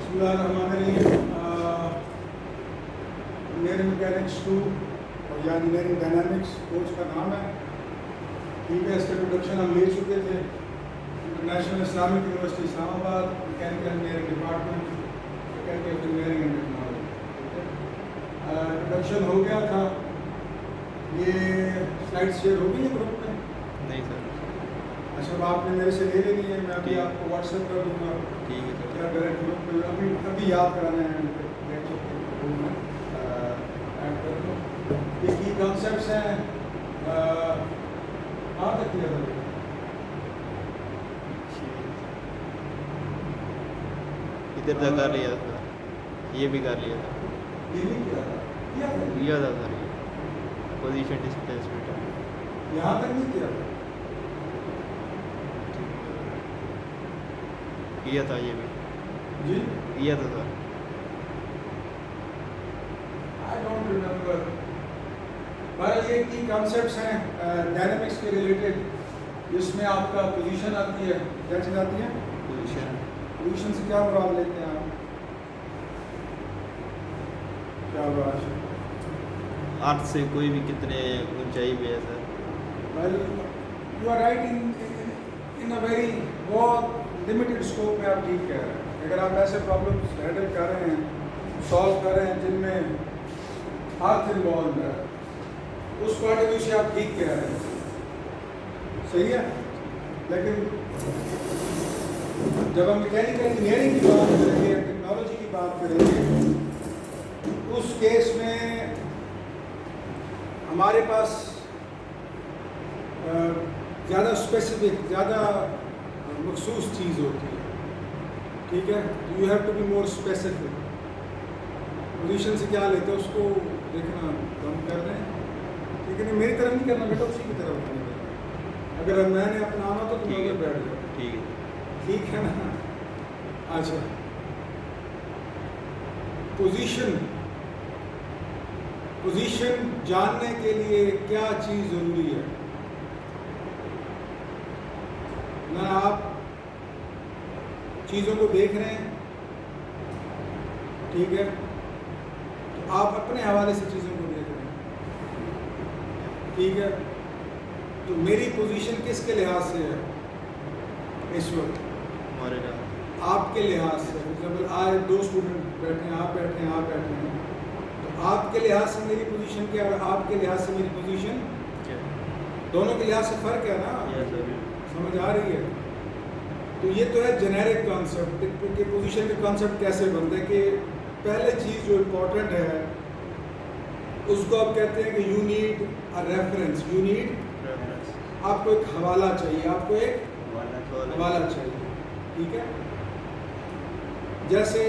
बिस्मिल्लाहिर्रहमानिर्रहीम। Engineering mechanics 2 और या इंजीनियरिंग डायनामिक्स कोर्स का नाम है। ठीक है, इसका इंट्रोडक्शन हम ले चुके थे। International Islamic university Islamabad, mechanical engineering department, faculty of engineering and technology. Introduction हो गया था। ये स्लाइड शेयर हो गई है ग्रुप में? नहीं सर। अच्छा, अब आपने मेरे से ले लेनी है, मैं अभी आपको व्हाट्सएप कर दूँगा। ठीक है सर। क्या डायरेक्ट ग्रुप में अभी याद कराना है ऐड कर दो। ये की कॉन्सेप्ट्स हैं। कहाँ तक किया था? इधर तक कर लिया था, ये भी कर लिया था। ये नहीं किया था? लिया था सर, ये पोजीशन डिस्प्लेसमेंट यहाँ तक नहीं किया था? किया था, ये भी जी, किया था सर। I don't remember. बहरहाल ये की कॉन्सेप्ट्स हैं डायनामिक्स के रिलेटेड, जिसमें आपका पोजीशन आती है। क्या चीज़ आती है? पोजीशन से क्या मुराद लेते हैं आप? क्या मुराद है? अर्थ से कोई भी कितने ऊंचाई पे है sir. Well, you are right in a very बहुत लिमिटेड स्कोप में आप ठीक कह रहे हैं। अगर आप ऐसे प्रॉब्लम्स हैंडल कर रहे हैं, सॉल्व कर रहे हैं जिनमें अर्थ इन्वॉल्व है, उस पॉइंट ऑफ व्यू से आप ठीक कह रहे हैं, सही है। लेकिन जब हम मैकेनिकल इंजीनियरिंग की बात करेंगे, टेक्नोलॉजी की बात करेंगे, उस केस में हमारे पास ज़्यादा स्पेसिफिक, ज़्यादा मखसूस चीज़ होती है। ठीक है, you have to be more specific. Position से क्या लेते हैं उसको देखना कम कर दें। ठीक है, नहीं मेरी तरफ नहीं करना बेटा, उसी की तरफ नहीं करना। अगर मैंने अपना आना तो तुम उधर बैठ जाओ। ठीक है, ठीक है ना? अच्छा, पोजीशन जानने के लिए क्या चीज़ ज़रूरी है? ना आप चीज़ों को देख रहे हैं, ठीक है, तो आप अपने हवाले से चीज़ों को देख रहे हैं, ठीक है। तो मेरी पोजीशन किसके लिहाज से है इस वक्त? हमारे यहाँ आपके लिहाज से। एग्जाम्पल, आज 2 स्टूडेंट बैठे हैं, आप बैठे हैं, आप बैठे हैं, तो आपके लिहाज से मेरी पोजीशन क्या है, आपके लिहाज से मेरी पोजीशन, दोनों के लिहाज से फ़र्क है ना? समझ आ रही है? तो ये तो है जेनेरिक कॉन्सेप्ट कि पोजीशन के कॉन्सेप्ट कैसे बनते हैं। कि पहले चीज़ जो इम्पोर्टेंट है उसको आप कहते हैं कि you need a reference. You need, आपको एक हवाला चाहिए, आपको एक हवाला चाहिए। ठीक है, जैसे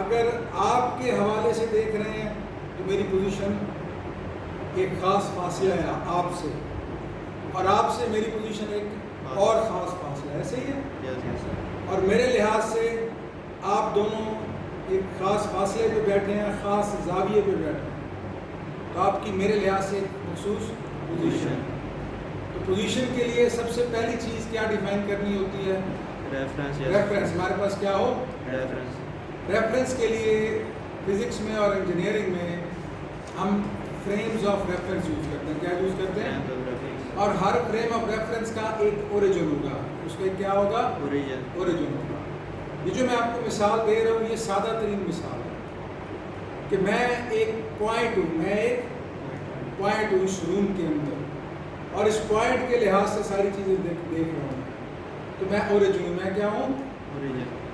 अगर आपके हवाले से देख रहे हैं तो मेरी पोजीशन एक ख़ास फासला है आपसे, और आपसे मेरी पोजीशन एक और ख़ास फासला है, सही है। और मेरे लिहाज से आप दोनों एक ख़ास फासले पे बैठे हैं, ख़ास ज़ाविये पे बैठे हैं, तो आपकी मेरे लिहाज से एक मखसूस पोजीशन। तो पोजीशन के लिए सबसे पहली चीज़ क्या डिफाइन करनी होती है? रेफरेंस। हमारे पास क्या हो? रेफरेंस के लिए फिज़िक्स में और इंजीनियरिंग में हम फ्रेम्स ऑफ रेफरेंस यूज़ करते हैं। क्या यूज़ करते हैं? और हर फ्रेम ऑफ रेफरेंस का एक ओरिजिन होगा, उसका क्या होगा? ओरिजिन होगा। ये जो मैं आपको मिसाल दे रहा हूँ, ये सादा तरीन मिसाल है कि मैं एक पॉइंट हूँ, मैं एक पॉइंट हूँ इस रूम के अंदर, और इस पॉइंट के लिहाज से सारी चीज़ें देख रहा हूँ, तो मैं ओरिजिन हूँ। मैं क्या हूँ?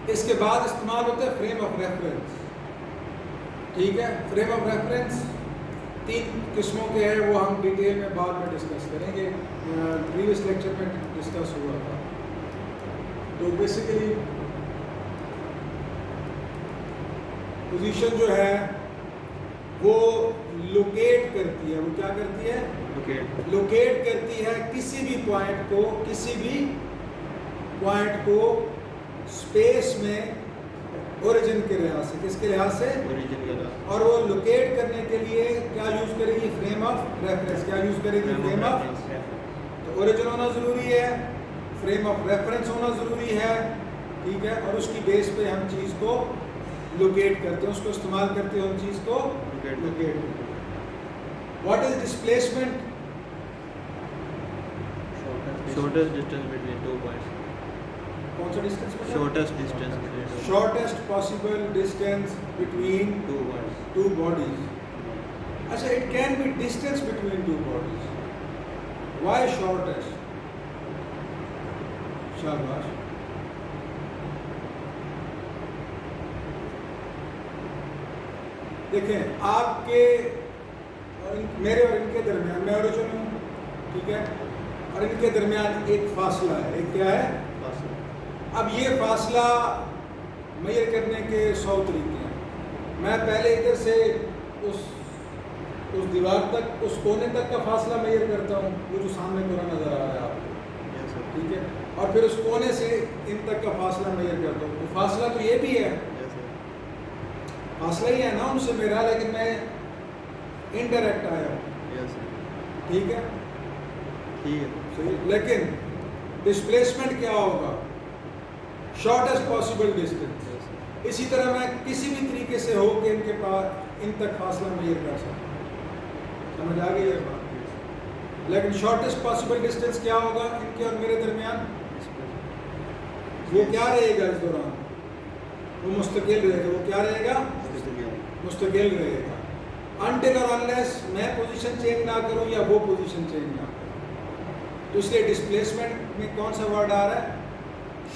इसके बाद इस्तेमाल होता है फ्रेम ऑफ रेफरेंस। ठीक है, फ्रेम ऑफ रेफरेंस 3 किस्मों के हैं, वो हम डिटेल में बाद में डिस्कस करेंगे। प्रीवियस लेक्चर में डिस्कस हुआ था। तो बेसिकली पोजीशन जो है वो लोकेट करती है। वो क्या करती है? लोकेट करती है किसी भी पॉइंट को स्पेस में ओरिजिन के लिहाज से। किसके लिहाज से? ओरिजिन के लिहाज। और वो लोकेट करने के लिए क्या यूज़ करेगी? Frame of reference. क्या यूज़ करेगी? Frame of. तो ओरिजिन होना ज़रूरी है, फ्रेम ऑफ रेफरेंस होना ज़रूरी है, ठीक है, और उसकी बेस पे हम चीज़ को लोकेट करते हैं, उसको इस्तेमाल करते हैं उन चीज़ को Locate लोकेट करते हैं। What is displacement? shortest distance between 2 points. कौन सा distance? Shortest distance between shortest possible distance between 2 points. Two bodies. अच्छा, it can be distance between two bodies. Why shortest? शाबाश। देखें, आपके और मेरे और इनके दरमियान, मैं ओरिजिन हूँ, ठीक है, और इनके दरमियान एक फासला है। एक क्या है? अब ये फासला मेजर करने के 100 तरीके हैं। मैं पहले इधर से उस दीवार तक, उस कोने तक का फासला मेजर करता हूँ, वो जो सामने पूरा नज़र आ रहा है आपको, Yes, sir. ठीक है, और फिर उस कोने से इन तक का फासला मेजर करता हूँ। तो फासला तो ये भी है, Yes, sir. फासला ही है ना उनसे मेरा, लेकिन मैं इनडायरेक्ट आया हूँ, Yes, sir. ठीक है, ठीक है. सही। लेकिन डिस्प्लेसमेंट क्या होगा? Shortest possible distance. Yes, sir. इसी तरह मैं किसी भी तरीके से हो कि इनके पास इन तक फासला मेजर कर सकता हूँ। समझ आ गई है बात? लेकिन शॉर्टेस्ट पॉसिबल डिस्टेंस क्या होगा इनके और मेरे दरमियान? वो क्या रहेगा इस दौरान? वो मुस्तकिल रहेगा। वो क्या रहेगा? मुस्तकिल रहेगा। अनटिल और अनलेस मैं पोजीशन चेंज ना करूं या वो पोजीशन चेंज ना करूं। तो इसलिए डिस्प्लेसमेंट में कौन सा वर्ड आ रहा है?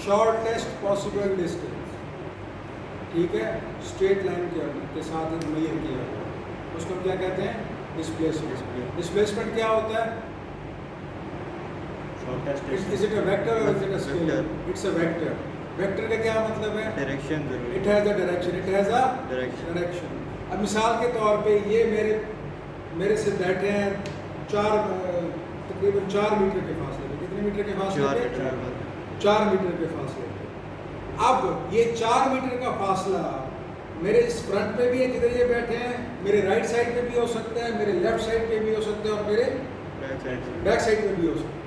शॉर्टेस्ट पॉसिबल डिस्टेंस, ठीक है, स्ट्रेट लाइन के साथ मेजर किया हुआ, उसको क्या कहते हैं? डिस्प्लेसमेंट। डिस्प्लेसमेंट क्या होता है? इज इट अ वेक्टर और is it a scalar? It's a vector. Vector का क्या मतलब है? डायरेक्शन जरूरी. It has a direction. It has a Direction. Direction. अब मिसाल के तौर पे ये मेरे से बैठे हैं तकरीबन 4 मीटर के फासले पे। कितने मीटर के फासले 4 पे? मीटर. 4 मीटर के फासले पे। अब ये 4 मीटर का फासला मेरे इस फ्रंट पे भी है जिधर ये बैठे हैं, मेरे राइट साइड पे भी हो सकता है, मेरे लेफ्ट साइड पे भी हो सकता है, और मेरे बैक साइड पे भी हो सकता है।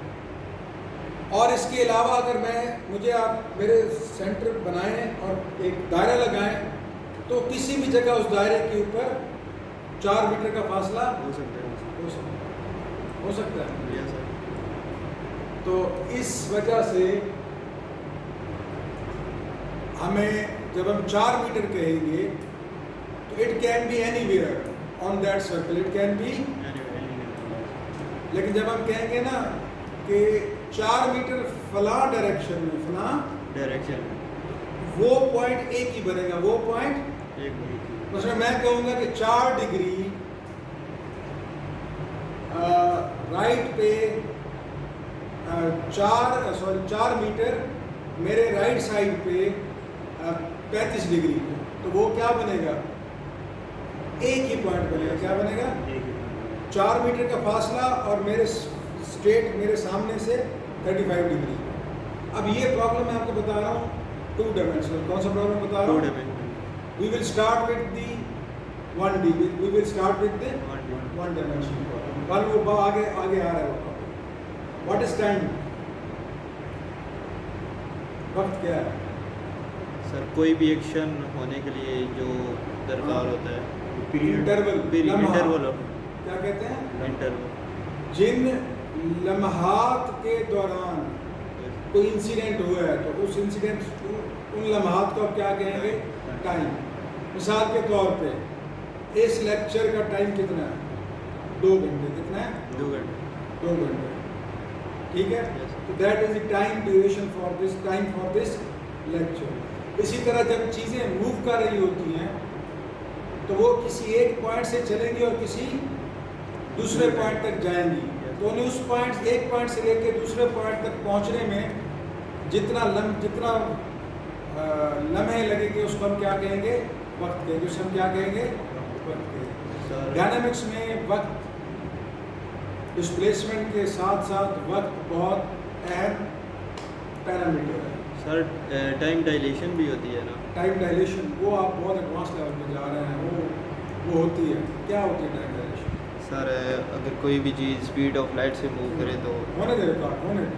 और इसके अलावा अगर मुझे आप मेरे सेंटर बनाएं और एक दायरा लगाएं, तो किसी भी जगह उस दायरे के ऊपर 4 मीटर का फासला हो सकता है. हो सकता है। Yes, sir. तो इस वजह से हमें जब हम 4 मीटर कहेंगे तो it can B anywhere on that circle, it can B. लेकिन जब हम कहेंगे ना कि 4 मीटर फला डायरेक्शन में, फला डायरेक्शन वो पॉइंट एक ही बनेगा। वो पॉइंट मतलब मैं कहूँगा कि 4 डिग्री राइट पे 4 मीटर मेरे राइट साइड पे 35 डिग्री पे, तो वो क्या बनेगा? एक ही पॉइंट बनेगा। क्या बनेगा? 4 मीटर का फासला और मेरे स्ट्रेट मेरे सामने से 35 डिग्री। अब ये प्रॉब्लम मैं आपको बता रहा हूँ 2 डायमेंशनल। कौन सा प्रॉब्लम बता रहा हूँ? We will start with the 1D. We will start with the 1 dimensional problem. कल वो आगे आ रहा है वो problem. What is time? वक्त क्या है? सर, कोई भी एक्शन होने के लिए जो दरकार होता है, इंटरवल। इंटरवल. क्या कहते हैं? इंटरवल. जिन लम्हात के दौरान कोई इंसिडेंट हुआ है, तो उस इंसिडेंट उन लम्हात को आप क्या कहेंगे? टाइम। मिसाल के तौर पे इस लेक्चर का टाइम कितना है? 2 घंटे। कितना है? 2 घंटे. 2 घंटे, ठीक है। Yes. तो that is the time duration for this lecture. इसी तरह जब चीज़ें मूव कर रही होती हैं तो वो किसी एक पॉइंट से चलेंगी और किसी दूसरे पॉइंट तक जाएंगी। तो उन्हें उस पॉइंट एक पॉइंट से लेकर दूसरे पॉइंट तक पहुंचने में जितना लम्हे लगेंगे उसको हम क्या कहेंगे? वक्त कहेंगे। उसे हम क्या कहेंगे? वक्त कहेंगे। डायनामिक्स में वक्त डिस्प्लेसमेंट के साथ साथ वक्त बहुत अहम पैरामीटर है। सर, टाइम डायलेशन भी होती है ना? टाइम डायलेशन वो आप बहुत एडवांस लेवल पे जा रहे हैं। वो होती है। क्या होती है टाइम डायलेशन? सर, अगर कोई भी चीज़ स्पीड ऑफ लाइट से मूव करे तो होने दे रिकॉर्ड, होने दे।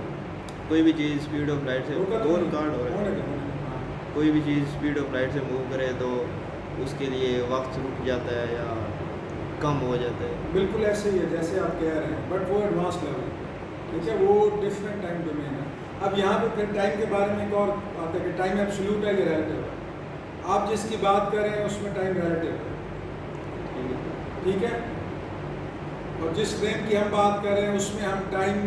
कोई भी चीज़ स्पीड ऑफ लाइट से वो रिकॉर्ड हो रहा है। होने दे। कोई भी चीज़ स्पीड ऑफ लाइट से मूव करे तो उसके लिए वक्त रुक जाता है या कम हो जाता है। बिल्कुल ऐसे ही है जैसे आप कह रहे हैं, बट वो एडवांस लेवल, ठीक है, वो डिफरेंट टाइम डोमेन है। अब यहाँ पे फिर टाइम के बारे में एक और आता है कि टाइम एब्सोल्यूट है या रिलेटिव है। आप जिसकी बात कर रहे हैं उसमें टाइम रिलेटिव है, ठीक है, और जिस फ्रेम की हम बात कर रहे हैं उसमें हम टाइम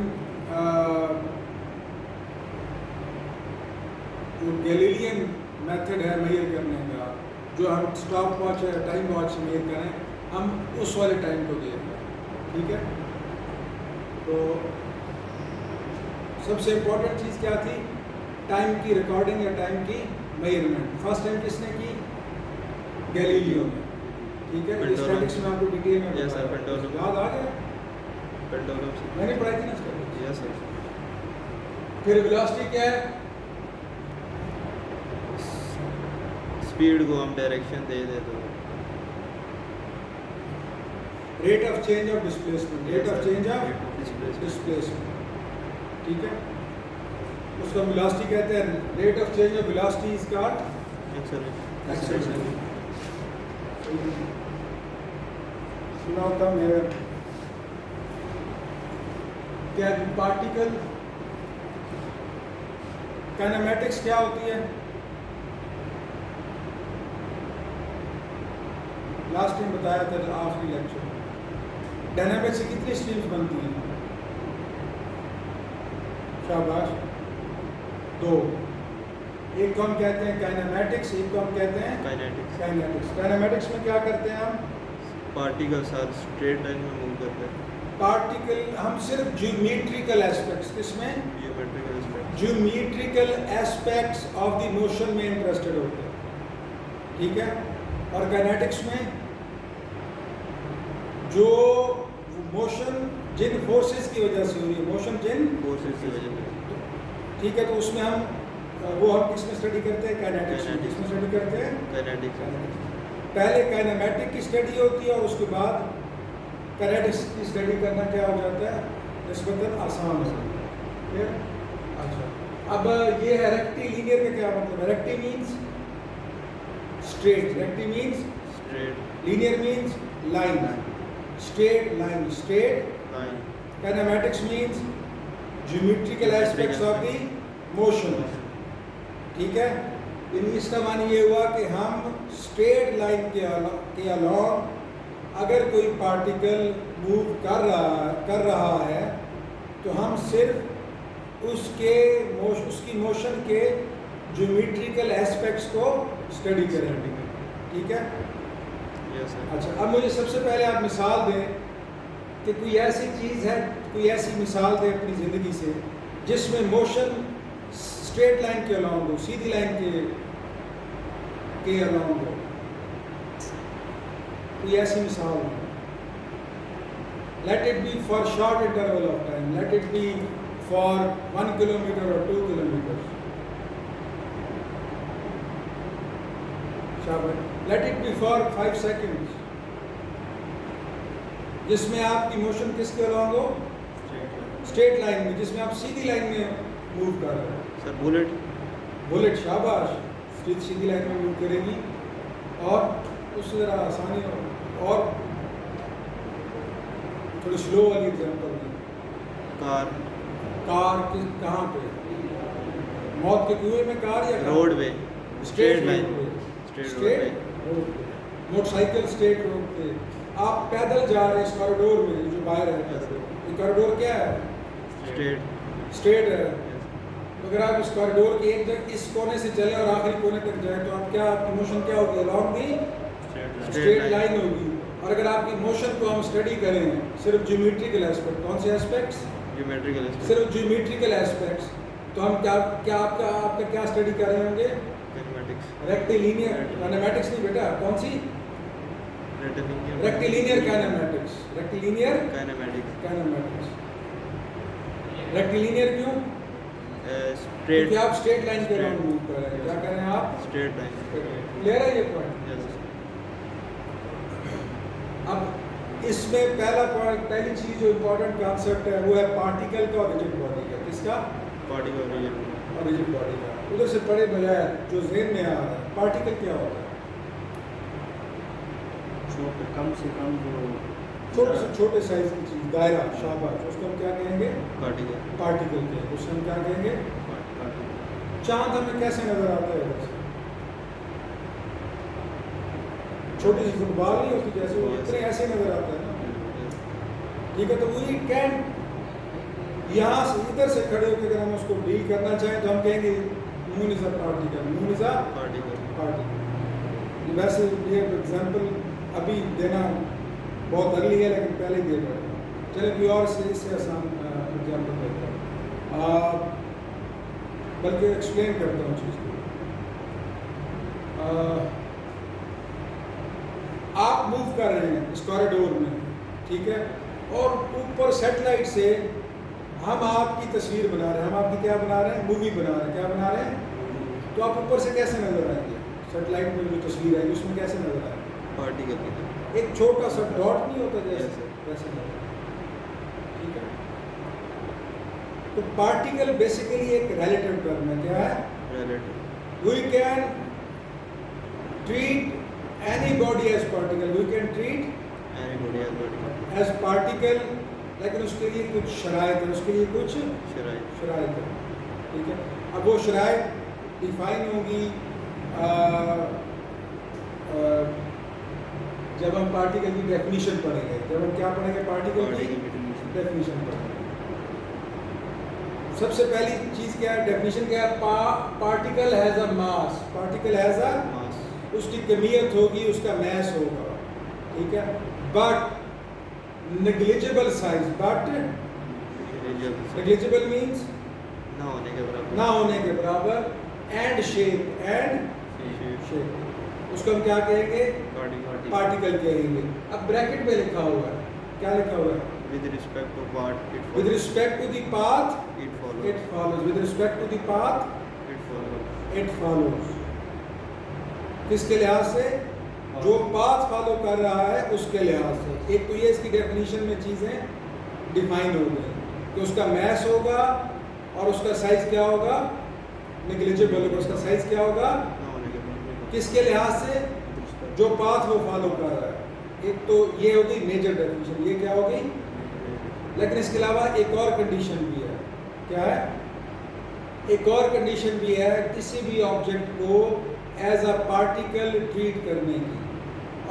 जो गैलीलियन मेथड है मेजर करने का, जो हम स्टॉप वॉच है टाइम वॉच से मेजर करें, हम उस वाले टाइम को देख रहे हैं, ठीक है। तो सबसे इम्पोर्टेंट चीज़ क्या थी? टाइम की रिकॉर्डिंग या टाइम की मेजरमेंट। फर्स्ट टाइम किसने की? गैलीलियो ने, ठीक है। स्टैटिक्स में आपको डिटेल में यस सर, पेंडुलम याद आ गया? पेंडुलम से मैंने पढ़ाई थी ना स्टैटिक्स। Yes sir. फिर वेलोसिटी क्या है? स्पीड को हम डायरेक्शन दे दे तो rate of change of displacement, rate of change of displacement. Displacement, ठीक है, उसको वेलोसिटी कहते हैं। Rate of change of velocity is called acceleration. सुना होता मैं क्या पार्टिकल काइनेमेटिक्स क्या होती है? लास्ट टाइम बताया था आखिरी लेक्चर। डायनामिक्स से कितनी स्ट्रीम्स बनती हैं? शाबाश, 2। एक को हम कहते हैं काइनेमेटिक्स, एक को हम कहते हैं काइनेटिक्स। काइनेमेटिक्स में क्या करते हैं हम? पार्टिकल्स हर स्ट्रेट लाइन में मूव करते हैं। पार्टिकल हम सिर्फ ज्योमेट्रिकल एस्पेक्ट्स, किसमें? Geometrical aspect. Geometrical aspects of the motion में इंटरेस्टेड होते हैं, ठीक है। और काइनेटिक्स में जो मोशन जिन फोर्सेस की वजह से हो रही है, मोशन जिन फोर्सेस की वजह से, ठीक है, तो उसमें हम वो हम किसमें स्टडी करते हैं? काइनेटिक्स में। किसमें स्टडी करते हैं? काइनेटिक्स। पहले काइनेमेटिक की स्टडी होती है और उसके बाद काइनेटिक्स की स्टडी करना क्या हो जाता है? निस्बतन आसान हो जाता है, ठीक है। अच्छा, अब ये है रेक्टिलिनियर का क्या मतलब है? Recti means straight, recti means straight, linear means line, straight line, straight. Line. Kinematics means geometrical aspects of the motion, ठीक है। इसका मानी ये हुआ कि हम स्ट्रेट लाइन के अलॉन्ग अगर कोई पार्टिकल मूव कर रहा है तो हम सिर्फ उसकी मोशन के ज्योमेट्रिकल एस्पेक्ट्स को स्टडी करेंगे, ठीक है। Yes sir. अच्छा, अब मुझे सबसे पहले आप मिसाल दें कि कोई ऐसी चीज़ है, कोई ऐसी मिसाल दें अपनी ज़िंदगी से जिसमें मोशन स्ट्रेट लाइन के अलॉन्ग हो, सीधी लाइन के अलॉन्ग हो। कोई ऐसी मिसाल हो। Let it be for short interval of time, let it be for 1 kilometre और 2 kilometre. Let it be for 5 seconds, जिसमें आपकी मोशन किसके अलॉन्ग हो? स्ट्रेट लाइन में, जिसमें आप सीधी लाइन में मूव कर रहे हैं। Sir bullet. बुलेट, शाबाश, सीधी लाइन में मूव करेगी। और उससे ज़रा आसानी हो और थोड़ी स्लो वाली एग्जाम्पल दें। कार। कार कहाँ पे? मौत के कुएं में कार या रोड पे। Straight line. स्ट्रेट रोड पे। मोटरसाइकिल स्ट्रेट रोड पे। आप पैदल जा रहे हैं इस कॉरिडोर में, जो बाहर है ये कॉरिडोर क्या है? स्ट्रेट है। तो अगर आप इस कॉरिडोर के एक जगह इस कोने से चले और आखिरी कोने तक जाए तो आप क्या, आपकी मोशन क्या होगी? अलॉन्ग दी स्ट्रेट लाइन होगी। और अगर आपकी मोशन को हम स्टडी करें सिर्फ ज्योमेट्रिकल एस्पेक्ट, कौन से एस्पेक्ट्स? Geometrical aspect. सिर्फ ज्योमेट्रिकल एस्पेक्ट्स, तो हम क्या आपका क्या स्टडी कर रहे होंगे? काइनेमेटिक्स। रेक्टिलिनियर काइनेमेटिक्स नहीं बेटा, कौन सी? Rectilinear kinematics. Rectilinear kinematics. Kinematics. Rectilinear क्यों? स्ट्रेट। क्योंकि आप स्ट्रेट लाइन के अलॉन्ग मूव कर रहे हैं। क्या कर रहे हैं आप? Straight line. क्लियर है ये पॉइंट? यस। अब इसमें पहली चीज जो इम्पोर्टेंट कॉन्सेप्ट है वो है पार्टिकल का और रिजिड बॉडी का। किसका? Particle rigid. और रिजिड बॉडी का। उधर से पढ़े बजाय जो ज़हन में आ रहा है, पार्टिकल क्या होता है? छोटे कम से कम जो छोटे से छोटे साइज की चीज़, दायरा, शाबाश, उसको हम क्या कहेंगे? पार्टिकल। पार्टिकल के, उसको हम क्या कहेंगे? पार्टिकल। चांद हमें कैसे नजर आता है इधर से? छोटी सी फुटबॉल नहीं होती जैसे, वो इतने ऐसे नजर आता है ना, ठीक है। तो वी कैन यहाँ से इधर से खड़े होकर अगर हम उसको डील करना चाहें तो हम कहेंगे moon is a particle, moon is a particle. वैसे ये एग्जाम्पल अभी देना बहुत अर्ली है, लेकिन पहले ही दे पड़ेगा। चलिए कोई और से इससे आसान एग्जाम्पल देता हूँ, बल्कि एक्सप्लेन करता हूँ चीज़ को। आप मूव कर रहे हैं इस कॉरिडोर में, ठीक है, और ऊपर सेटेलाइट से हम आपकी तस्वीर बना रहे हैं, हम आपकी क्या बना रहे हैं? मूवी बना रहे हैं। क्या बना रहे हैं? तो आप ऊपर से कैसे नजर आएंगे? सेटेलाइट में जो तस्वीर आएगी उसमें कैसे नजर आएगी? पार्टिकल की तरह। एक छोटा सा डॉट नहीं होता जैसे, Yes, वैसे नजर आएगा, ठीक है। तो पार्टिकल बेसिकली एक रिलेटिव टर्म है। क्या है? Relative. We can treat anybody as particle, we can treat anybody as particle. as particle, लेकिन उसके लिए कुछ शराइत है, उसके लिए कुछ शराइत। शराइत है, ठीक है। अब वो शराइत डिफाइन होगी जब हम पार्टिकल की डेफिनेशन पढ़ेंगे। जब हम क्या पढ़ेंगे? पार्टिकल की डेफिनेशन पढ़ेंगे। सबसे पहली चीज़ क्या है? डेफिनेशन क्या है? Particle has a mass, particle has a, mass. उसकी कमियत होगी, उसका मैस होगा, ठीक है। But negligible size, but negligible means ना होने के बराबर। ना होने के बराबर, एंड शेप, एंड शेप, उसको हम क्या कहेंगे? पार्टिकल कहेंगे। अब ब्रैकेट में लिखा हुआ है, क्या लिखा हुआ है? With respect to part it with respect to the path it follows. It follows, with respect to the path it follows. It follows. किसके लिहाज से? जो पाथ फॉलो कर रहा है उसके लिहाज से। एक तो ये इसकी डेफिनेशन में चीज़ें डिफाइन हो गई कि उसका मैस होगा और उसका साइज क्या होगा? नेग्लिजिबल होगा। उसका साइज क्या होगा? ना होने के बराबर। किसके लिहाज से? जो पाथ वो फॉलो कर रहा है। एक तो ये होगी मेजर डेफिनेशन, ये क्या होगी? लेकिन इसके अलावा एक और कंडीशन भी है। क्या है? एक और कंडीशन भी है किसी भी ऑब्जेक्ट को एज अ पार्टिकल ट्रीट करने की,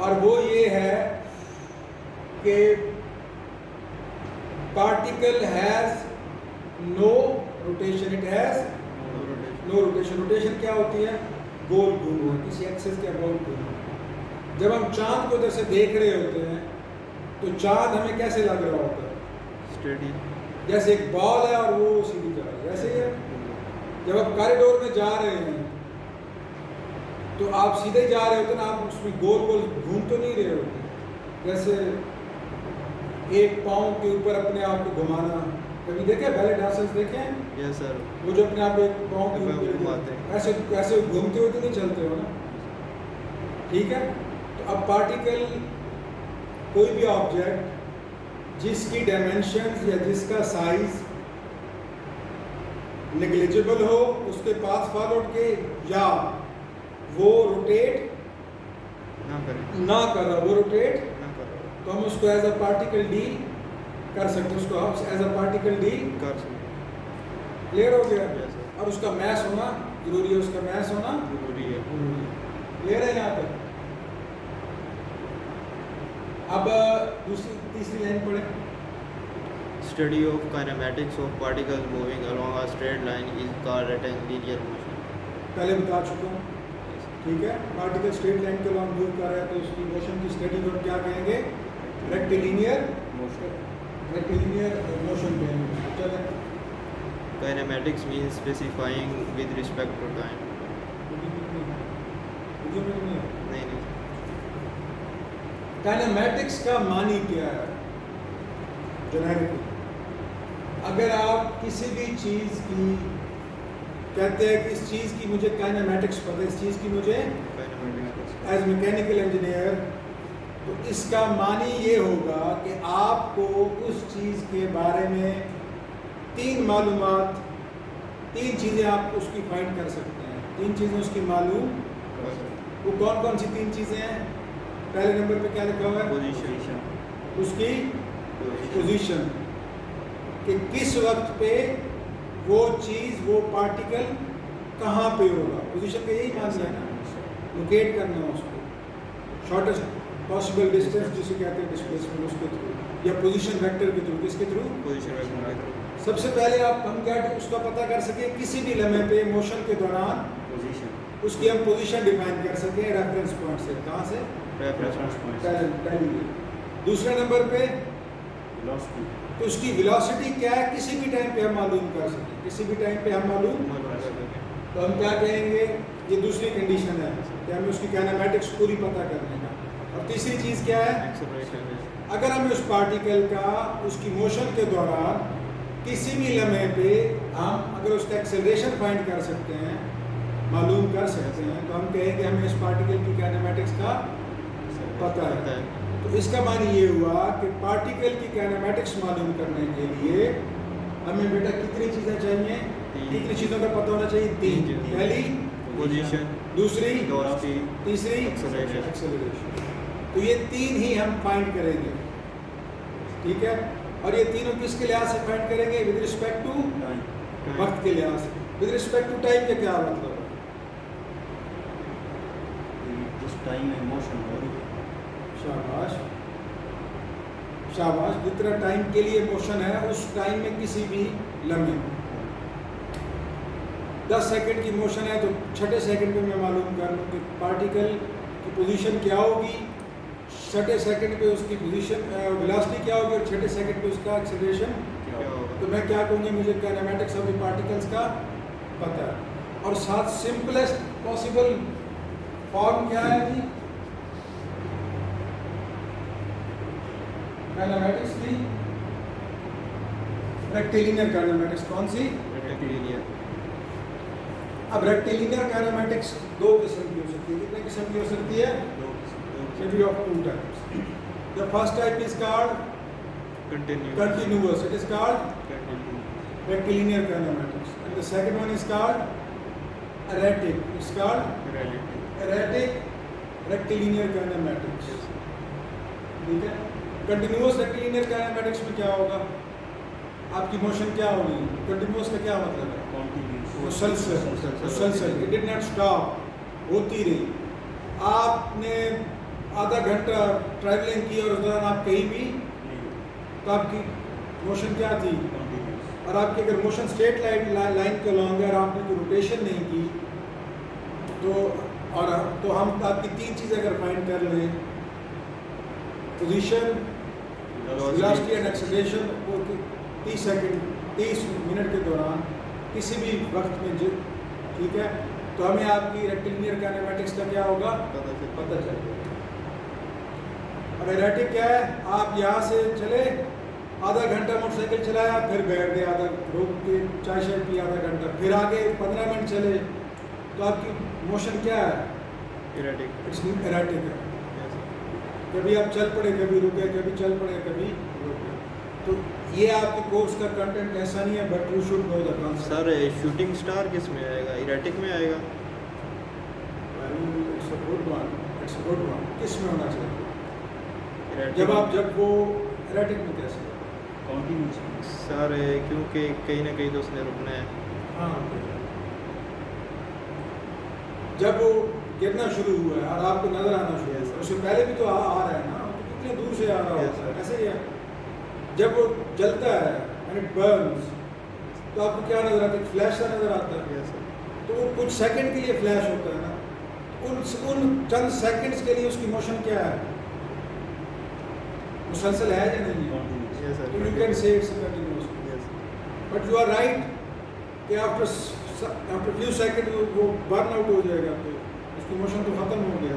और वो ये है कि particle has no rotation, it has no rotation. Rotation क्या होती है? गोल घूमना, किसी एक्सिस के गोल घूमना। जब हम चांद को इधर से देख रहे होते हैं तो चांद हमें कैसे लग रहा होता है? स्टडी। जैसे एक बॉल है और वो सीधी जा रही है, ऐसे ही है। जब आप कॉरिडोर में जा रहे हैं तो आप सीधे जा रहे होते ना, आप उसमें गोल गोल घूम तो नहीं रहे होते। जैसे एक पाँव के ऊपर अपने आप को घुमाना, कभी देखे? बैले डांसर्स देखे हैं? Yes sir. वो जो अपने आप एक पाँव के ऊपर घुमाते हैं, ऐसे ऐसे घूमते हुए तो नहीं चलते हो ना, ठीक है। तो अब पार्टिकल, कोई भी ऑब्जेक्ट जिसकी डायमेंशंस या जिसका साइज नेग्लिजिबल हो, उसके पास फॉलोड के, या वो रोटेट ना करें। ना कर रहा, वो रोटेट, ना करो। तो हम उसको एज अ पार्टिकल डील कर सकते हैं, उसको हम एज अ पार्टिकल डील। कर सकते। क्लियर हो गया? Yes, sir. और उसका मैस होना जरूरी है, उसका मैस होना जरूरी है। क्लियर है यहाँ तक? अब दूसरी तीसरी लाइन पढ़े। Study of kinematics of particles moving along a straight line is called rectilinear motion. पहले बता चुका हूँ, ठीक है। पार्टिकल स्ट्रेट लाइन के अलॉन्ग मूव कर रहा है तो उसकी मोशन की स्टडी को क्या कहेंगे? रेक्टिलिनियर मोशन, रेक्टिलिनियर मोशन कहेंगे। चलें। Kinematics means specifying with respect to time. नहीं। काइनेमैटिक्स का मानी क्या है? जेनेरिकली अगर आप किसी भी चीज़ की कहते हैं कि इस चीज़ की मुझे काइनेमैटिक्स पता है, इस चीज़ की मुझे Kinematics। एज मैकेनिकल इंजीनियर, तो इसका मानी ये होगा कि आपको उस चीज़ के बारे में 3 मालूमात तीन चीज़ें आप उसकी फाइंड कर सकते हैं, तीन चीज़ें उसकी मालूम। वो कौन कौन सी तीन चीज़ें हैं? पहले नंबर पे क्या लिखा हुआ है? पोजीशन, उसकी पोजीशन, कि किस वक्त पे वो चीज़, वो पार्टिकल कहाँ पे होगा। पोजीशन का यही मान है ना, लोकेट करना उसको, शॉर्टेस्ट पॉसिबल डिस्टेंस जिसे कहते हैं डिस्प्लेसमेंट, उसके थ्रू या पोजीशन वेक्टर के थ्रू। किसके थ्रू? पोजीशन वेक्टर के थ्रू। सबसे पहले हम क्या उसका पता कर सके, किसी भी लम्हे पे मोशन के दौरान पोजीशन, उसकी हम पोजीशन डिफाइन कर सकें रेफरेंस पॉइंट से। कहाँ से? Reference point. पहले। दूसरे नंबर पे वेलोसिटी, तो उसकी वेलोसिटी क्या है किसी भी टाइम पे हम मालूम कर सकें, किसी भी टाइम पे हम मालूम। तो हम क्या कहेंगे, ये दूसरी कंडीशन है कि हमें उसकी काइनेमैटिक्स पूरी पता करने का। और तीसरी चीज़ क्या है? अगर हमें उस पार्टिकल का उसकी मोशन के दौरान किसी भी लम्हे पे हम अगर उसका एक्सेलरेशन फाइंड कर सकते हैं, मालूम कर सकते हैं, तो हम कहेंगे हमें इस पार्टिकल की काइनेमैटिक्स का पता है। तो इसका मान ये हुआ कि पार्टिकल की काइनेमैटिक्स मालूम करने के लिए हमें बेटा कितनी चीज़ें चाहिए, कितनी चीज़ों का पता होना चाहिए? तीन। पहली पोजीशन, दूसरी वेलोसिटी, तीसरी Acceleration. एक्सेलरेशन। तो ये तीन ही हम फाइंड करेंगे, ठीक है। और ये तीनों किसके लिहाज से फाइंड करेंगे? विद रिस्पेक्ट टू टाइम, वक्त के लिहाज से। विद रिस्पेक्ट टू टाइम का क्या मतलब है? जिस टाइम में मोशन हो रही है, शाबाश शाबाश, जितना टाइम के लिए मोशन है उस टाइम में किसी भी लम्हे 10 सेकंड की मोशन है तो छठे सेकंड पे मैं मालूम कर लूँ कि पार्टिकल की पोजीशन क्या होगी, छठे सेकंड पे उसकी पोजीशन वेलोसिटी क्या होगी और छठे सेकंड पे उसका एक्सेलरेशन। क्या होगा? तो मैं क्या कहूँगी, मुझे काइनेमैटिक्स ऑफ द पार्टिकल्स का पता है। और साथ सिंपलेस्ट पॉसिबल फॉर्म क्या है जी काइनेमैटिक्स की? Rectilinear kinematics. कौन सी? रेक्टिलिनियर। अब रेक्टिलिनियर काइनेमैटिक्स दो किस्म की हो सकती है। कितने किस्म की हो सकती है? Maybe of two types. The first type is called continuous. It is called rectilinear kinematics. And the second one is called erratic. It's called erratic rectilinear kinematics. ठीक है? Continuous rectilinear kinematics में क्या होगा? आपकी मोशन क्या होगी? Continuous का क्या मतलब है? Continuous. मुसलसल, it did not stop, होती रही। आपने आधा घंटा ट्रैवलिंग की और उस दौरान आप कहीं भी, तो आपकी मोशन क्या थी? Continuous. और आपकी अगर मोशन स्ट्रेट लाइन के लॉन्ग है और आपने कोई रोटेशन नहीं की तो हम आपकी तीन चीज़ें अगर फाइंड कर लें, पोजीशन, वेलोसिटी एंड एक्सेलरेशन, वो 30 मिनट के दौरान किसी भी वक्त में ठीक है, तो हमें आपकी रेक्टिलिनियर काइनेमैटिक्स का क्या होगा? पता चलेगा। और एराटिक क्या है? आप यहाँ से चले, आधा घंटा मोटरसाइकिल चलाया, फिर बैठ गए, आधा रोक के चाय शाय पी आधा घंटा, फिर आगे 15 मिनट चले, तो आपकी मोशन क्या है? इट्स एराटिक है। कभी आप चल पड़े, कभी रुके, कभी चल पड़े, कभी रुके। तो ये आपके कोर्स का कंटेंट ऐसा नहीं है, but you should know the concept. Sir shooting star किस में आएगा? इरेटिक में आएगा? It's a good one. किस में होना चाहिए? Erratic। जब वो एराटिक में कैसे? Continuous. सर क्योंकि कहीं ना कहीं तो उसने रुकना है। हाँ, जब वो गिरना शुरू हुआ है और आपको नजर आना शुरू हुआ है, उससे पहले भी तो आ रहा है ना, तो कितने दूर से आ रहा होता है, ऐसे ही है। जब वो जलता है एंड इट बर्न्स, तो आपको क्या नजर आता है? फ्लैश सा नजर आता है। तो वो कुछ सेकंड के लिए फ्लैश होता है ना, उन चंद सेकंड्स के लिए उसकी मोशन क्या है? मुसलसल है या नहीं है? Continuous. तो you can say it's continuous. But you are right कि आफ्टर फ्यू सेकंड वो बर्न आउट हो जाएगा, तो उसकी मोशन तो खत्म हो गया।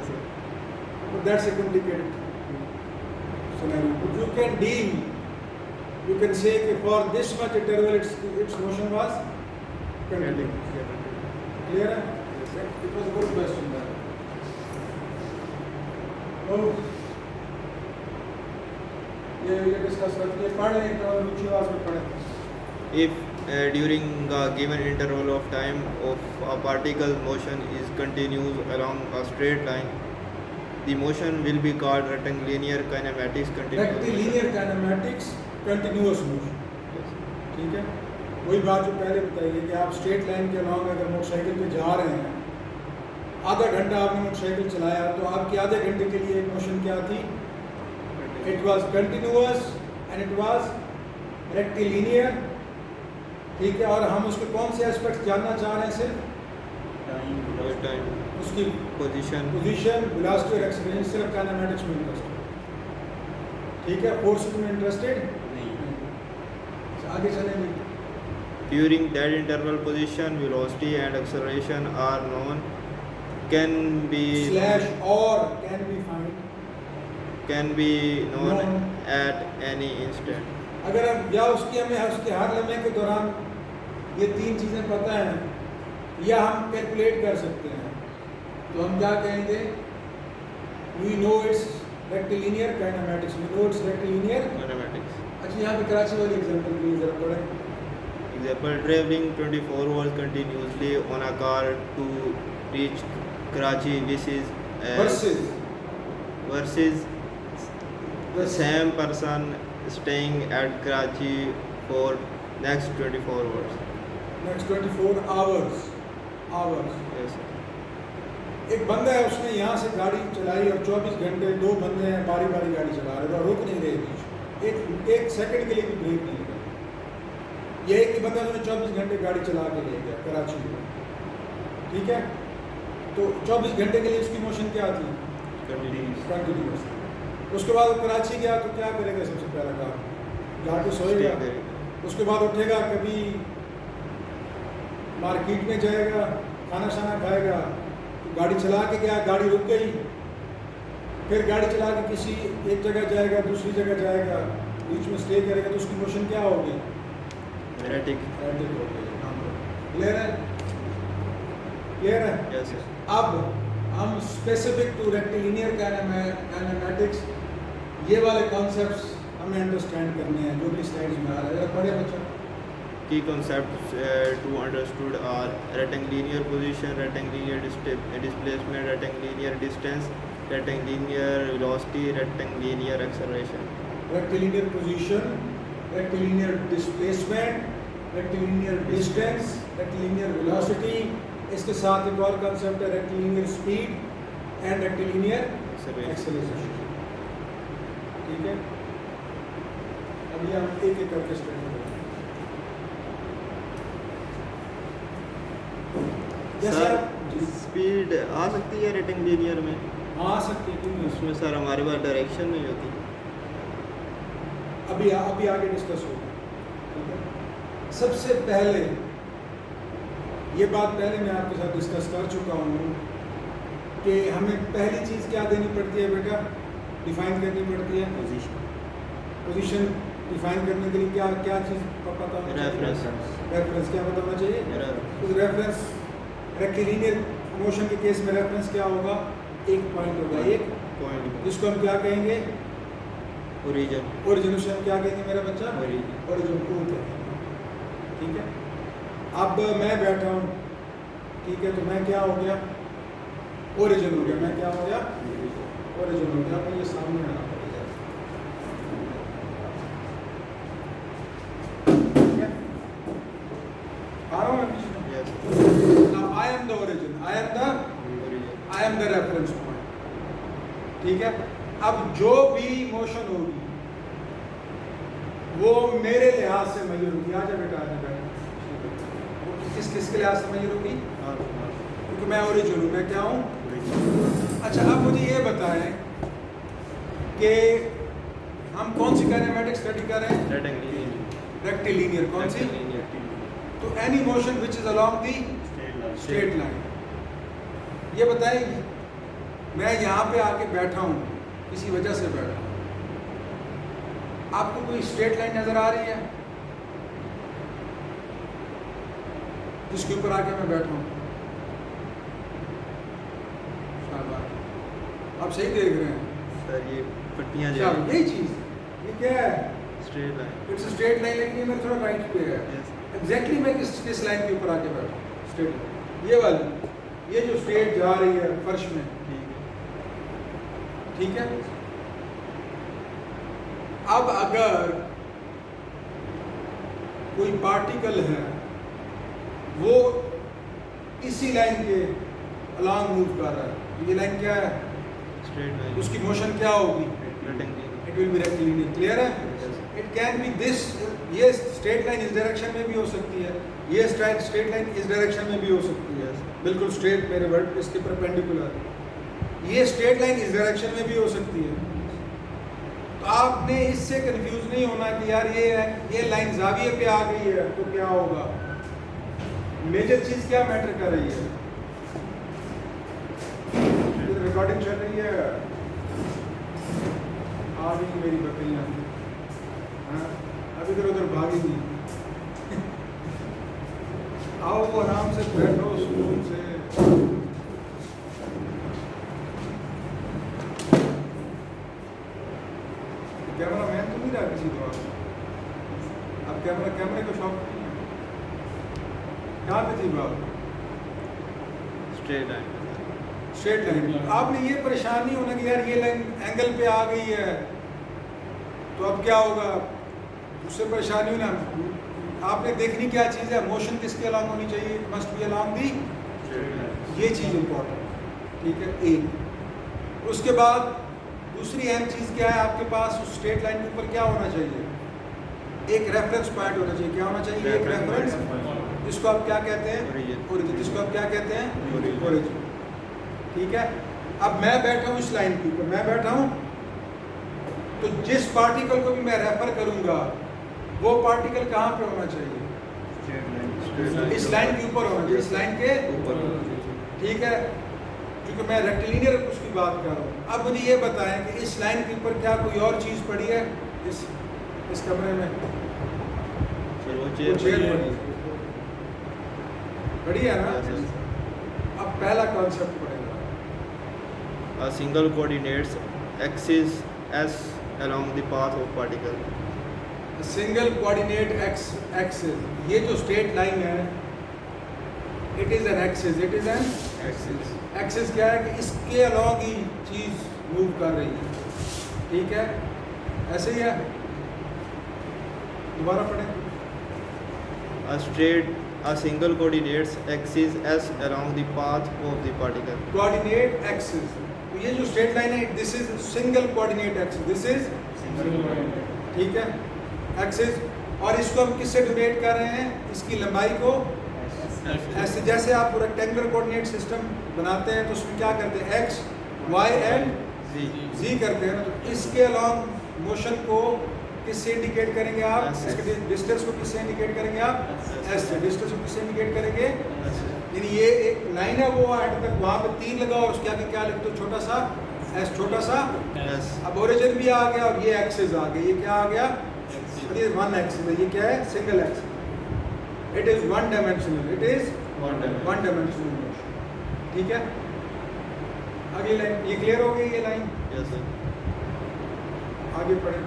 But that's a complicated scenario. But you can deal, you can say कि for this much interval its motion was continuous. Clear है? It was a good question there. तो ये डिस्कस करते हैं, पढ़ लें, रुचि आवाज में पढ़ें। If during a given interval of time of a particle motion is continuous along a straight line, the motion will be called rectilinear kinematics continuous motion. Rectilinear kinematics continuous motion. ठीक है, वही बात जो पहले बताई है कि आप स्ट्रेट लाइन के अलॉन्ग अगर मोटरसाइकिल पे जा रहे हैं, आधा घंटा आपने मोटरसाइकिल चलाया, तो आपके आधे घंटे के लिए मोशन क्या थी? It was continuous and it was rectilinear. ठीक है, और हम उसके कौन से एस्पेक्ट जानना चाह रहे हैं? सिर्फ Time, उसकी position, पोजीशन, वेलोसिटी और एक्सीलरेशन। सिर्फ काइनेमैटिक्स में इंटरेस्टेड। ठीक है, फोर्सेस में इंटरेस्टेड नहीं। आगे चलेंगे। during that interval, position, velocity, and acceleration are known. Can be slash और can be known Known. at any instant. अगर हम या उसकी हमें उसके हर लम्हे के दौरान ये तीन चीज़ें पता हैं या हम कैलकुलेट कर सकते हैं, तो हम क्या कहेंगे? We know it's rectilinear kinematics. We know it's rectilinear. Kinematics. अच्छा, यहाँ पे कराची वाली एग्जांपल प्लीज जरा पढ़ें। Example: traveling 24 hours continuously on a car to reach Karachi, this is versus the same person staying at Karachi for next 24 hours. Next 24 hours. Yes, sir. एक बंदा है, उसने यहाँ से गाड़ी चलाई और 24 घंटे दो बंदे हैं बारी बारी गाड़ी चला रहे और रुक नहीं रहे बीच, एक सेकंड के लिए भी ब्रेक नहीं लगा। ये एक ही बंदा उन्होंने 24 घंटे गाड़ी चला के ले गया कराची में। ठीक है, तो 24 घंटे के लिए उसकी मोशन क्या थी? कंटिन्यूअस। उसके बाद वो कराची गया तो क्या करेगा? सबसे पहला काम जाके सोएगा, उसके बाद उठेगा, कभी मार्केट में जाएगा, खाना शाना खाएगा, तो गाड़ी चला के गया, गाड़ी रुक गई, फिर गाड़ी चला के किसी एक जगह जाएगा, दूसरी जगह जाएगा, बीच में स्टे करेगा, तो उसकी मोशन क्या होगी? Erratic. एरटिक हो गई। क्लियर है? क्लियर है? Yes, sir. अब हम स्पेसिफिक टू रेक्टिलिनियर काइनेमैटिक्स ये वाले कॉन्सेप्ट्स हमें अंडरस्टैंड करने हैं जो भी स्लाइड्स में आ रहे हैं। पढ़े बच्चों। Key concepts to understood are rectilinear position, rectilinear displacement, rectilinear distance, rectilinear velocity, rectilinear acceleration. Rectilinear position, rectilinear displacement, rectilinear distance, rectilinear velocity, इसके साथ एक और कंसेप्ट है rectilinear speed and rectilinear acceleration. ठीक है, अभी हम एक एक करके स्टडी करेंगे। जैसे सर, आप स्पीड आ सकती है रेक्टिलिनियर में? आ सकते हैं, क्यों नहीं? उसमें सर हमारे पास डायरेक्शन नहीं होती। अभी आगे डिस्कस होगा। ठीक है, सबसे पहले ये बात पहले मैं आपके साथ डिस्कस कर चुका हूँ कि हमें पहली चीज़ क्या देनी पड़ती है बेटा? डिफाइन करनी पड़ती है पोजीशन। पोजीशन। डिफाइन करने के लिए क्या क्या चीज़ पता होना चाहिए? रेफरेंस क्या पता होना चाहिए? उस रेफरेंस रेक्टिलिनियर मोशन के केस में रेफरेंस क्या होगा? एक पॉइंट होगा, एक पॉइंट जिसको हम क्या कहेंगे? ओरिजिन। ओरिजिन। उसे हम क्या कहेंगे मेरा बच्चा? ओरिजिन। ओरिजिन को कहते हैं। ठीक है, अब मैं बैठा हूँ, ठीक है, तो मैं क्या हो गया? ओरिजिन हो गया। मैं क्या हो गया? ओरिजिन हो गया। मुझे सामने आना पड़ेगा। ठीक है, आ रहा हूँ मैं बीच में। Now I am the origin. I am the reference point. ठीक है, अब जो भी मोशन होगी वो मेरे लिहाज से मेजर होगी। आ जा बेटा, आ जा बेटा। वो किसके लिहाज से मेजर होगी? क्योंकि मैं ओरिजिन हूँ। मैं क्या हूँ? अच्छा, अब मुझे ये बताएं कि हम कौन सी काइनेमैटिक्स स्टडी कर रहे हैं? रेक्टिलिनियर। कौन सी? तो any motion which is along the straight line. ये बताएं, मैं यहाँ पे आके बैठा हूँ, किसी वजह से बैठा हूँ, आपको कोई स्ट्रेट लाइन नजर आ रही है जिसके ऊपर आके मैं बैठा हूँ? शाबाश, आप सही देख रहे हैं सर। ये पट्टियाँ जो यही चीज़, ये क्या है? Straight line. It's straight line, लेकिन ये मेरे थोड़ा राइट पे है। Yes. एग्जैक्टली मैं किस लाइन के ऊपर आके बैठा स्ट्रेट, ये वाली, ये जो स्ट्रेट जा रही है फर्श में, ठीक है। अब अगर कोई पार्टिकल है वो इसी लाइन के अलॉन्ग मूव कर रहा है, तो ये लाइन क्या है, स्ट्रेट लाइन, उसकी मोशन क्या होगी, rectangular, it will be rectilinear. Clear है? इट कैन बी दिस, ये स्ट्रेट लाइन इस डायरेक्शन में भी हो सकती है, ये स्ट्रेट लाइन इस डायरेक्शन में भी हो सकती है, बिल्कुल स्ट्रेट मेरे वर्ड इसके परपेंडिकुलर। ये स्ट्रेट लाइन इस डायरेक्शन में भी हो सकती है। तो आपने इससे कंफ्यूज नहीं होना कि यार ये लाइन जाविये पे आ गई है तो क्या होगा। मेजर चीज क्या मैटर कर रही है, रिकॉर्डिंग चल रही है, आ गई मेरी बकरियां, हाँ, अब इधर उधर भागेगी। आओ आराम से बैठो सुकून से। कैमरा मैन तो नहीं रहा किसी को, अब कैमरे को शौक नहीं है। कहाँ पे थी बात, स्ट्रेट लाइन, स्ट्रेट लाइन। आपने ये परेशान नहीं होना कि यार ये लाइन एंगल पे आ गई है तो अब क्या होगा, उससे परेशानी होना। आपने देखनी क्या चीज़ है, मोशन किसके अलॉन्ग होनी चाहिए, मस्ट बी अलॉन्ग दी, ये चीज़ इंपॉर्टेंट, ठीक है। एक, उसके बाद दूसरी अहम चीज़ क्या है, आपके पास उस स्ट्रेट लाइन के ऊपर क्या होना चाहिए, एक रेफरेंस पॉइंट होना चाहिए। क्या होना चाहिए, एक रेफरेंस, जिसको आप क्या कहते हैं, ओरिजिन, जिसको आप क्या कहते हैं, ओरिजिन, ठीक है। अब मैं बैठा हूँ इस लाइन के ऊपर, मैं बैठा हूँ, तो जिस पार्टिकल को भी मैं रेफर करूंगा वो पार्टिकल कहाँ पे होना चाहिए, इस लाइन के ऊपर होना चाहिए, इस लाइन के ऊपर, ठीक है। क्योंकि मैं रेक्टिलिनियर उसकी बात कर रहा हूँ। अब मुझे ये बताएं कि इस लाइन के ऊपर क्या कोई और चीज़ पड़ी है इस कमरे में, वो चेयर पड़ी है ना। अब पहला कॉन्सेप्ट पड़ेगा, A single coordinates axis S along the path of particle. Single coordinate axis, ये जो स्ट्रेट लाइन है it is an axis, it is an axis. क्या है कि इसके अलॉन्ग ही चीज मूव कर रही है, ठीक है, ऐसे ही है। दोबारा पढ़ें, A single coordinates axis S along the path of the particle. Coordinate axis, तो ये जो स्ट्रेट लाइन है this is single coordinate axis, this is, ठीक है, एक्सिस। और इसको हम किससे डिनोट कर रहे हैं, इसकी लंबाई को ऐसे, जैसे आप रेक्टेंगुलर कोऑर्डिनेट सिस्टम बनाते हैं तो उसमें क्या करते हैं, एक्स वाई एंड जी करते हैं ना। तो इसके अलॉन्ग मोशन को किससे इंडिकेट करेंगे आप, इसके डिस्टेंस को किससे इंडिकेट करेंगे आप, एस से। डिस्टेंस को किससे इंडिकेट करेंगे, यानी ये एक लाइन है वो एंड तक वहाँ पे 3 लगाओ और उसके आगे क्या लिखते हो, छोटा सा एस, छोटा सा एस। अब ओरिजिन भी आ गया और ये एक्सिस आ गया, ये क्या आ गया, ये वन एक्सिस है, ये क्या है, single axis, it is one dimensional, it is one dimensional motion, ठीक है। अगली लाइन, ये क्लियर हो गई ये लाइन, Yes, sir. आगे पढ़ें।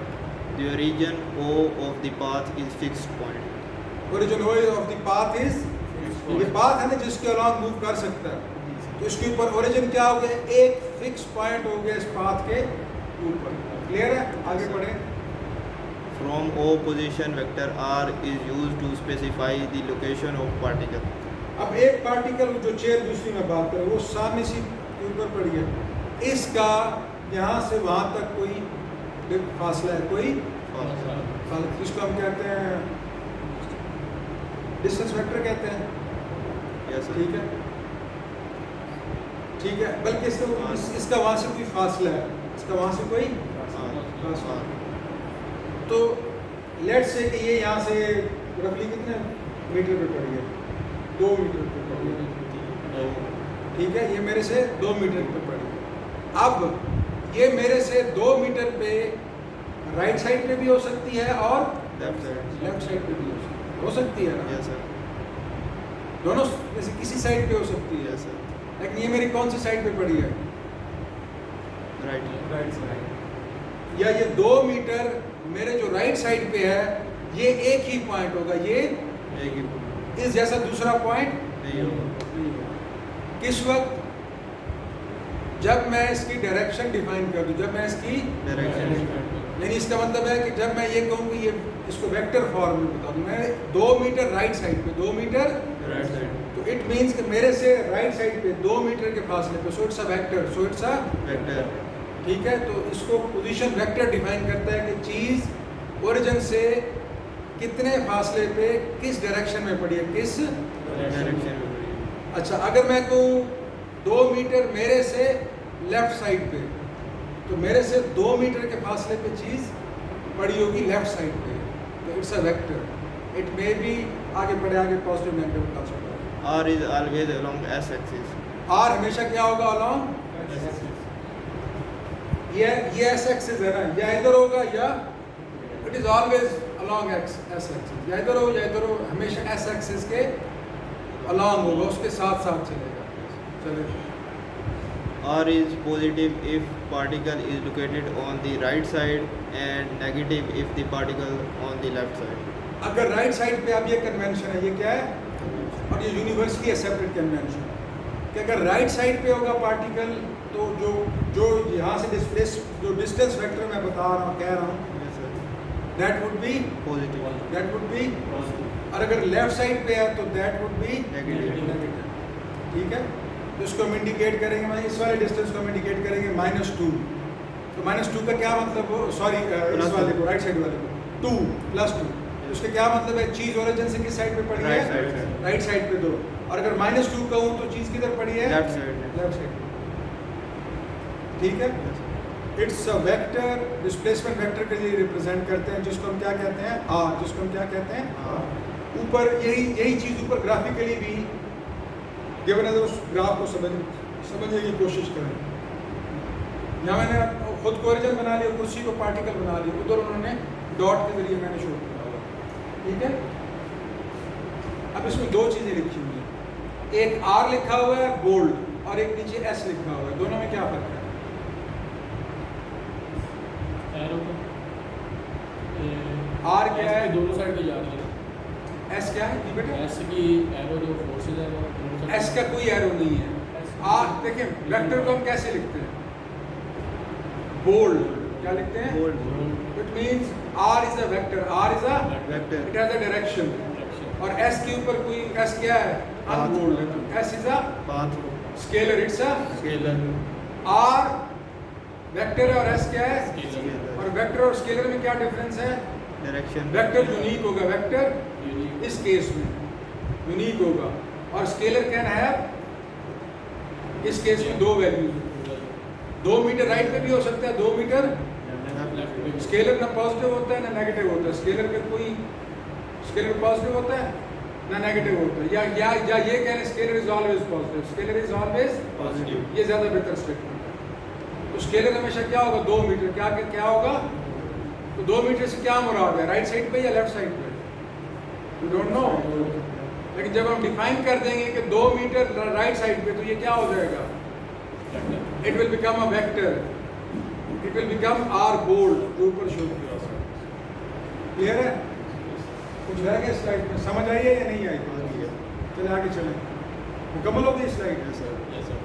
The origin O of the path is fixed point. Origin of the path is, ये पाथ है ना जिसके अलॉन्ग मूव कर सकता है, तो इसके ऊपर ओरिजिन क्या हो गया, एक फिक्स पॉइंट हो गया इस पाथ के ऊपर। क्लियर है, आगे पढ़ें। From O position, vector R is used to specify the location of particle. अब एक पार्टिकल जो चेयर दूसरी में बात करें वो सामने सी के ऊपर पड़ी है, इसका यहाँ से वहाँ तक कोई फासला है, कोई जिसको हम कहते हैं डिस्टेंस वेक्टर कहते हैं, Yes, sir. ठीक है, ठीक है। बल्कि इसका वहाँ से कोई फासला है, इसका वहाँ से कोई फासला। तो लेट्स से कि ये यहाँ से रफली कितने मीटर पे पड़ी है, 2 मीटर पे पड़ी है, ठीक है, ये मेरे से 2 मीटर पे पड़ी है। अब ये मेरे से 2 मीटर पे राइट साइड पे भी हो सकती है और Left side. लेफ्ट साइड पे भी हो सकती है ना, Yes, sir. दोनों जैसे किसी साइड पे हो सकती है, Yes, sir. लेकिन ये मेरी कौन सी साइड पे पड़ी है, Right. राइट साइड, या ये 2 मीटर मेरे जो राइट साइड पे है ये एक ही पॉइंट होगा, ये एक ही point इस जैसा दूसरा पॉइंट नहीं होगा। किस वक्त, जब मैं इसकी डायरेक्शन डिफाइन कर दूं, जब मैं इसकी डायरेक्शन यानी इसका मतलब है कि जब मैं ये कहूँ कि ये इसको वेक्टर फॉर्म में बता दूं, मैं 2 मीटर राइट साइड पे, 2 मीटर, राइट साइड तो इट मींस कि मेरे से राइट साइड पे 2 मीटर के फासले पे, so it's a vector, so it's a, vector ठीक है। तो इसको पोजीशन वेक्टर डिफाइन करता है कि चीज ओरिजिन से कितने फासले पे किस डायरेक्शन में पड़ी है, किस, डायरेक्शन में बढ़ेगी। अच्छा अगर मैं कहूँ 2 मीटर मेरे से लेफ्ट साइड पे, तो मेरे से 2 मीटर के फासले पे चीज पड़ी होगी लेफ्ट साइड पे, तो it's a vector. It may be, आगे बढ़े, आगे पॉजिटिव नेगेटिव का सकता है। R is always along S axis। R हमेशा क्या होगा, अलोंग, ये एस एक्सिस है ना, या इधर होगा, या it is always along S axis, या इधर हो या इधर हो, हमेशा एस एक्सिस के अलोंग होगा, उसके साथ साथ चलेगा। चलेगा। R is positive if particle is located on the right side and negative if the particle on the left side। अगर राइट साइड पे, अब ये कन्वेंशन है, ये क्या है, और ये यूनिवर्सली एक्सेप्टेड कन्वेंशन है कि अगर राइट साइड पे होगा पार्टिकल, तो जो यहाँ से डिस्प्लेस, जो डिस्टेंस वेक्टर मैं बता रहा हूँ, कह रहा हूँ, Yes sir। That would be, Positive। That would be, और अगर लेफ्ट साइड पे है तो that would be Negative। Negative. ठीक है, तो इसको हम इंडिकेट करेंगे, मतलब इस वाले डिस्टेंस को हम इंडिकेट करेंगे -2। तो -2 का क्या मतलब हो, सॉरी इस वाले को, राइट साइड वाले को 2 + 2, तो उसका क्या मतलब है, चीज ओरिजिन से किस साइड पे पड़ी है, Right side पे। राइट साइड पे 2, और अगर -2 कहूँ तो चीज किधर पड़ी है, Left side पे। लेफ्ट साइड पे। ठीक है, it's a vector, displacement vector के लिए रिप्रेजेंट करते हैं, जिसको हम क्या कहते हैं, आर, जिसको हम क्या कहते हैं, ऊपर यही चीज ऊपर ग्राफिकली भी गिवन है, उस ग्राफ को समझने की कोशिश करें। यहाँ मैंने खुद को ओरिजिन बना लिया, कुर्सी को पार्टिकल बना लिया, उधर उन्होंने डॉट के जरिए मैंने शो किया। ठीक है, अब इसमें 2 चीजें लिखी हुई हैं, एक आर लिखा हुआ है बोल्ड, और एक नीचे एस लिखा हुआ है, दोनों में क्या फर्क है? आर क्या है, दोनों साइड पे जा रही है। एस क्या है, बेटा एस की एरो जो फोर्सेस है वो दोनों साइड एस का कोई एरो नहीं है। आर देखिए, वेक्टर को हम कैसे लिखते हैं, बोल्ड, क्या लिखते हैं, Bold। It means R is a vector, R is a, Vector। It has a direction, और एस के ऊपर कोई, एस क्या है, अनबोल्ड है, तो S is a Path। Scalar, it's a, Scalar। R vector है और एस क्या है, Scalar। और वेक्टर और स्केलर में क्या डिफरेंस है, Direction। वेक्टर यूनिक होगा, वेक्टर यूनिक इस केस में यूनिक होगा, और स्केलर कैन हैव, इस केस में 2 वैल्यूज, 2 मीटर राइट पे भी हो सकता है, 2 मीटर, लेफ्ट पे स्केलर ना पॉजिटिव होता है ना नेगेटिव होता है, स्केलर का कोई, स्केलर पॉजिटिव होता है ना नेगेटिव होता है, या ये कह रहे हैं scalar is always positive, scalar is always Positive। ये ज़्यादा बेहतर स्टेटमेंट है। तो स्केलर हमेशा क्या होगा, 2 मीटर, क्या होगा, तो 2 मीटर से क्या मुराद है, राइट साइड पे या लेफ्ट साइड पे, यू डोंट नो, लेकिन जब हम डिफाइन कर देंगे कि 2 मीटर राइट साइड पे, तो ये क्या हो जाएगा, it will become a vector, it will become R bold, जो ऊपर शो किया। क्लियर है, कुछ रह गया स्लाइड में, समझ आई है या नहीं आई? चले आगे चलें, मुकम्मल हो गई slide? Yes sir। Yes, sir.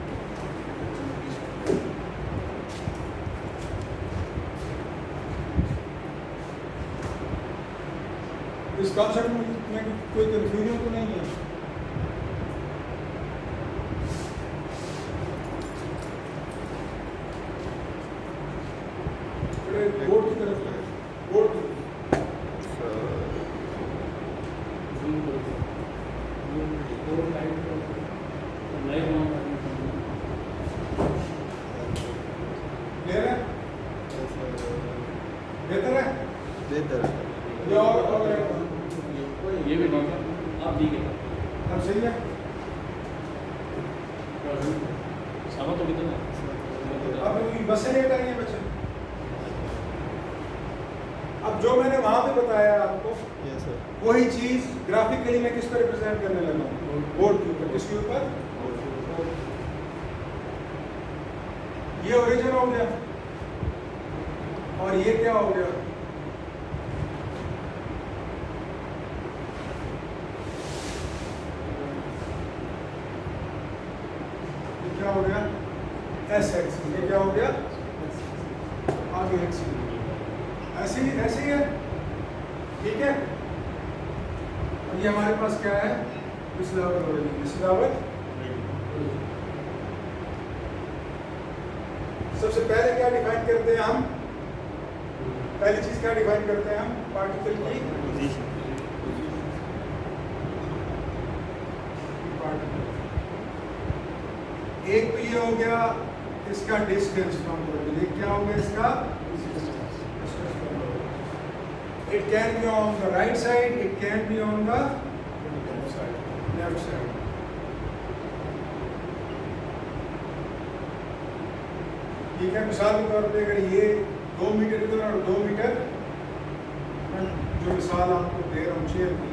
इस कॉन्सेप्ट में कोई कंफ्यूजन तो नहीं है? बोर्ड की तरफ, बोर्ड की Zoom करो। और लाइट को लाइट ऑन करना क्लियर है, बेहतर है, बेहतर। या और ये भी ठीक है, आप ठीक है। अब सही है। सामा तो कितना है? अब बसें लेट आई हैं बच्चे, अब जो मैंने वहां पे बताया आपको, Yes sir। वही चीज ग्राफिकली मैं किस पर रिप्रेजेंट करने लगा हूं, बोर्ड के ऊपर, किसके ऊपर, ये ओरिजिन हो गया, और ये क्या हो गया, एस एक्सिस, ये क्या हो गया आगे एक्सिस, ऐसे ही है, ठीक है। और ये हमारे पास क्या है, मिसलावट हो रही है, मिसलावट। सबसे पहले क्या डिफाइन करते हैं हम, पहली चीज क्या डिफाइन करते हैं हम, पार्टिकल की पोजीशन। एक तो ये हो गया इसका डिस्टेंस फ्रॉम ऑरिजिन, एक क्या हो गया इसका distance from origin. It can be on the right side, it can be on the left side. ठीक है, मिसाल के तौर पे अगर ये 2 मीटर इधर और 2 मीटर, जो मिसाल आपको दे रहा हूँ चेयर की,